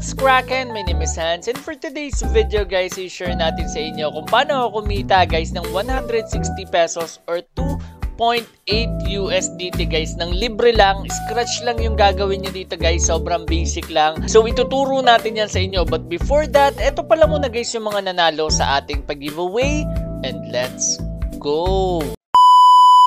What's crackin'? My name is Hans, and for today's video guys, i-share natin sa inyo kung paano ako kumita guys ng 160 pesos or 2.8 USDT guys ng libre lang. Scratch lang yung gagawin nyo dito guys, sobrang basic lang. So ituturo natin yan sa inyo, but before that, eto pala muna guys yung mga nanalo sa ating pag-giveaway, and let's go!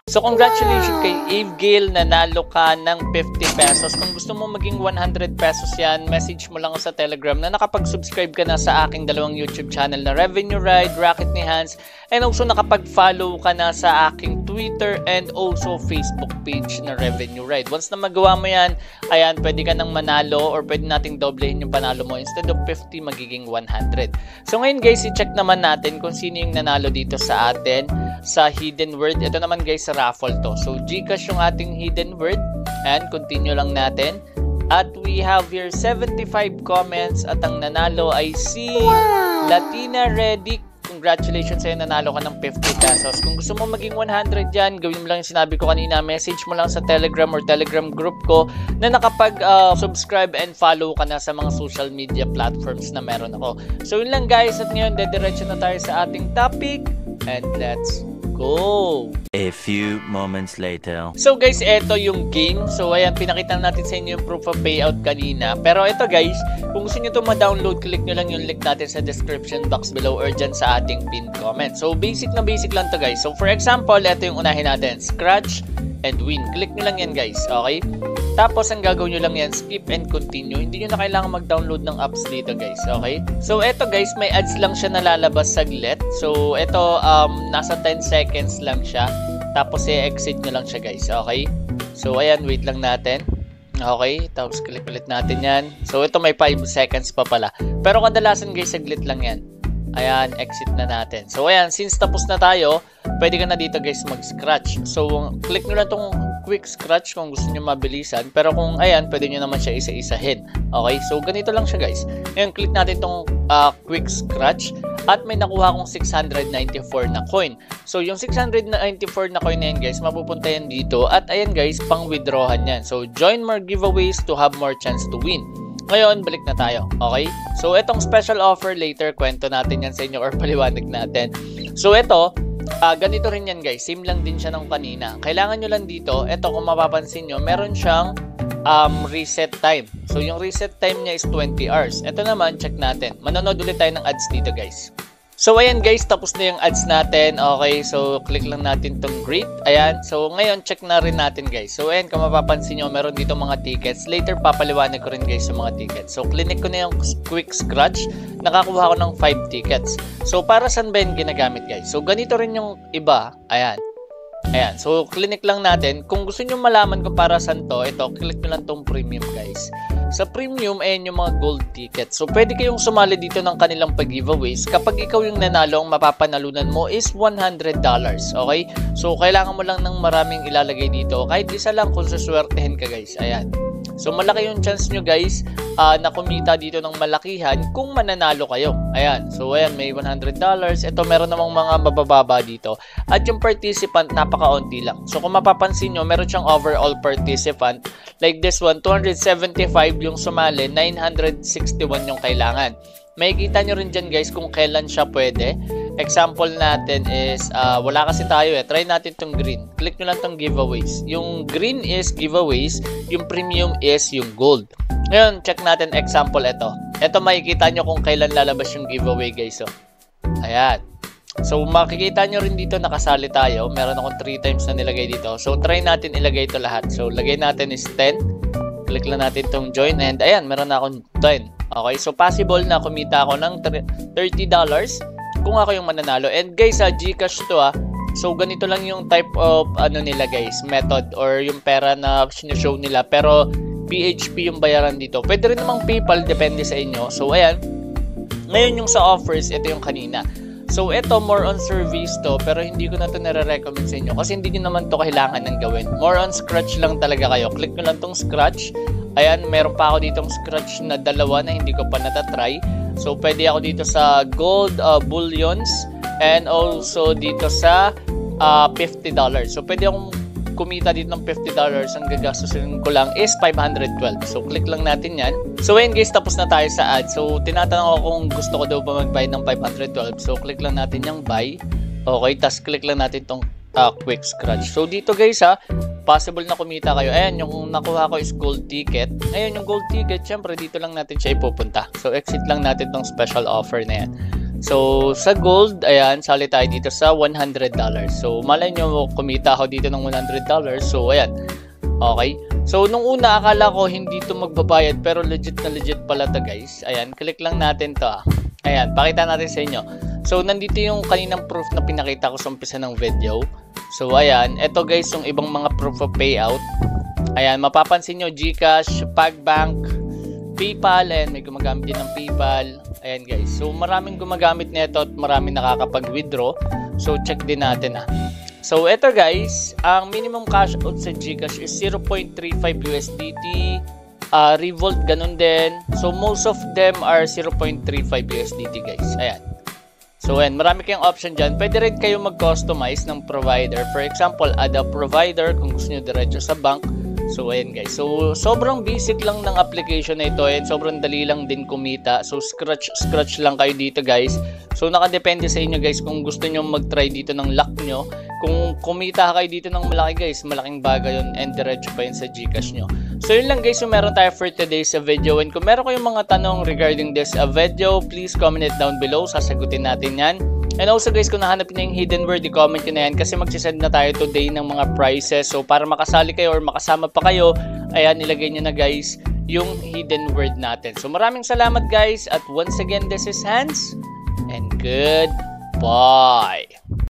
So congratulations kay Ave Gale, nanalo ka ng 50 pesos. Kung gusto mo maging 100 pesos yan, message mo lang sa Telegram na nakapag-subscribe ka na sa aking dalawang YouTube channel na Revenue Ride, Rocket ni Hans, and also nakapag-follow ka na sa aking Twitter and also Facebook page na Revenue Ride. Once na magawa mo yan, ayan, pwede ka nang manalo or pwede nating doblehin yung panalo mo. Instead of 50, magiging 100. So ngayon guys, i-check naman natin kung sino yung nanalo dito sa atin sa Hidden Word. Ito naman guys, sa raffle to. So GCash yung ating Hidden Word, and continue lang natin. At we have here 75 comments at ang nanalo ay si Latina Redic. Congratulations sa'yo, nanalo ka ng 50 pesos. Kung gusto mo maging 100 yan, gawin mo lang yung sinabi ko kanina. Message mo lang sa Telegram or Telegram group ko na nakapag-subscribe and follow ka na sa mga social media platforms na meron ako. So yun lang guys, at ngayon dediretso na tayo sa ating topic, and let's go! A few moments later. So guys, eto yung game. So ayan, pinakita natin sa inyo yung proof of payout kanina. Pero eto guys, kung gusto nyo ito ma-download, click nyo lang yung link natin sa description box below or dyan sa ating pinned comment. So basic na basic lang to guys. So for example, eto yung unahin natin, scratch and win. Click nyo lang yan guys, okay? Tapos ang gagawin nyo lang yan, skip and continue. Hindi nyo na kailangan mag-download ng apps dito guys, okay? So eto guys, may ads lang siya nalalabas saglit. So eto, nasa 10 seconds lang siya. Tapos i-exit nyo lang siya guys, okay? So ayan, wait lang natin. Okay, tapos click ulit natin yan. So ito may 5 seconds pa pala. Pero kadalasan guys, saglit lang yan. Ayan, exit na natin. So ayan, since tapos na tayo, pwede ka na dito guys mag-scratch. So click nyo lang tong quick scratch kung gusto nyo mabilisan. Pero kung ayan, pwede nyo naman siya isa-isahin. Okay, so ganito lang siya guys. Ngayon, click natin tong quick scratch. At may nakuha akong 694 na coin. So yung 694 na coin na yan guys, mapupunta yan dito. At ayan guys, pang withdrawhan yan. So join more giveaways to have more chance to win. Ngayon, balik na tayo. Okay? So, itong special offer later, kwento natin yan sa inyo or paliwanag natin. So, ito, ganito rin yan guys. Same lang din siya ng kanina. Kailangan nyo lang dito, ito kung mapapansin nyo, meron siyang reset time. So, yung reset time niya is 20 hours. Ito naman, check natin. Manonood ulit tayo ng ads dito guys. So, ayan guys, tapos na yung ads natin. Okay, so click lang natin tong great. Ayan, so ngayon, check na rin natin guys. So, ayan, kung mapapansin nyo, meron dito mga tickets. Later, papaliwanag ko rin guys yung mga tickets. So, click ko na yung quick scratch. Nakakuha ko ng 5 tickets. So, para saan ba yung ginagamit guys? So, ganito rin yung iba. Ayan. Ayan, so click lang natin. Kung gusto nyo malaman kung para saan to, ito, click nyo lang tong premium guys. Sa premium, ayan yung mga gold tickets. So, pwede kayong sumali dito ng kanilang pag-giveaways. Kapag ikaw yung nanalo, ang mapapanalunan mo is $100. Okay? So, kailangan mo lang ng maraming ilalagay dito. Kahit isa lang kung suswertehin ka guys. Ayan. So, malaki yung chance nyo guys na kumita dito ng malakihan kung mananalo kayo. Ayan. So, ayan, may $100. Ito, meron namang mga mabababa dito. At yung participant, napaka-unti lang. So, kung mapapansin nyo, meron siyang overall participant. Like this one, 275 yung sumali, 961 yung kailangan. Makikita nyo rin dyan guys kung kailan siya pwede. Example natin is, wala kasi tayo Try natin tong green. Click nyo lang tong giveaways. Yung green is giveaways, yung premium is yung gold. Ngayon, check natin example ito. Ito makikita nyo kung kailan lalabas yung giveaway guys. So, ayan. So, makikita nyo rin dito nakasali tayo. Meron akong 3 times na nilagay dito. So, try natin ilagay ito lahat. So, lagay natin is 10. Click lang natin tong join. And ayan, meron na akong 10. Okay, so possible na kumita ako ng $30 kung ako yung mananalo. And guys, GCash to So, ganito lang yung type of nila guys, method or yung pera na sineshow nila. Pero, PHP yung bayaran dito. Pwede rin namang PayPal, depende sa inyo. So, ayan. Ngayon yung sa offers, ito yung kanina. So, ito more on service to, pero hindi ko na ito nare-recommend sa inyo kasi hindi nyo naman to kailangan ng gawin. More on scratch lang talaga kayo. Click nyo lang tong scratch. Ayan, meron pa ako ditong scratch na dalawa na hindi ko pa natatry. So, pwede ako dito sa gold bullions and also dito sa $50. So, pwede akong kumita dito ng $50, ang gagastusin ko lang is 512. So, click lang natin yan. So, ayun guys, tapos na tayo sa ad. So, tinatanong ako kung gusto ko daw ba magbayad ng 512. So, click lang natin yung buy. Okay, tas click lang natin tong quick scratch. So, dito guys possible na kumita kayo. Ayan, yung nakuha ko is gold ticket. Ayan, yung gold ticket, syempre dito lang natin siya ipupunta. So, exit lang natin tong special offer na yan. So, sa gold, ayan, sali tayo dito sa $100. So, malay nyo, kumita ako dito ng $100. So, ayan. Okay. So, nung una, akala ko hindi ito magbabayad, pero legit na legit pala to guys. Ayan, click lang natin to Ayan, pakita natin sa inyo. So, nandito yung kaninang proof na pinakita ko sa umpisa ng video. So, ayan. Ito guys, yung ibang mga proof of payout. Ayan, mapapansin nyo, GCash, PagBank, PayPal, and may gumagamit din ng PayPal. Ayan guys, so maraming gumagamit nito at maraming nakakapag-withdraw. So check din natin So eto guys, ang minimum cash out sa GCash is 0.35 USDT. Revolt ganun din. So most of them are 0.35 USDT guys. Ayan. So ayan, marami kayong option dyan. Pwede rin kayo mag-customize ng provider. For example, add a provider kung gusto nyo diretso sa bank. So ayan guys, so sobrang basic lang ng application na ito, and sobrang dali lang din kumita. So scratch lang kayo dito guys. So nakadepende sa inyo guys kung gusto nyo mag-try dito ng luck nyo. Kung kumita kayo dito ng malaki guys, malaking bagay yun, and diretso pa yun sa GCash nyo. So yun lang guys, so meron tayo for today sa video, and kung meron kayong mga tanong regarding this video, please comment it down below, sasagutin natin yan. And also guys, kung nahanap nyo yung hidden word, i-comment nyo na yan kasi magsisend na tayo today ng mga prizes. So para makasali kayo or makasama pa kayo, ayan, ilagay nyo na guys yung hidden word natin. So maraming salamat guys, at once again, this is Hans, and goodbye.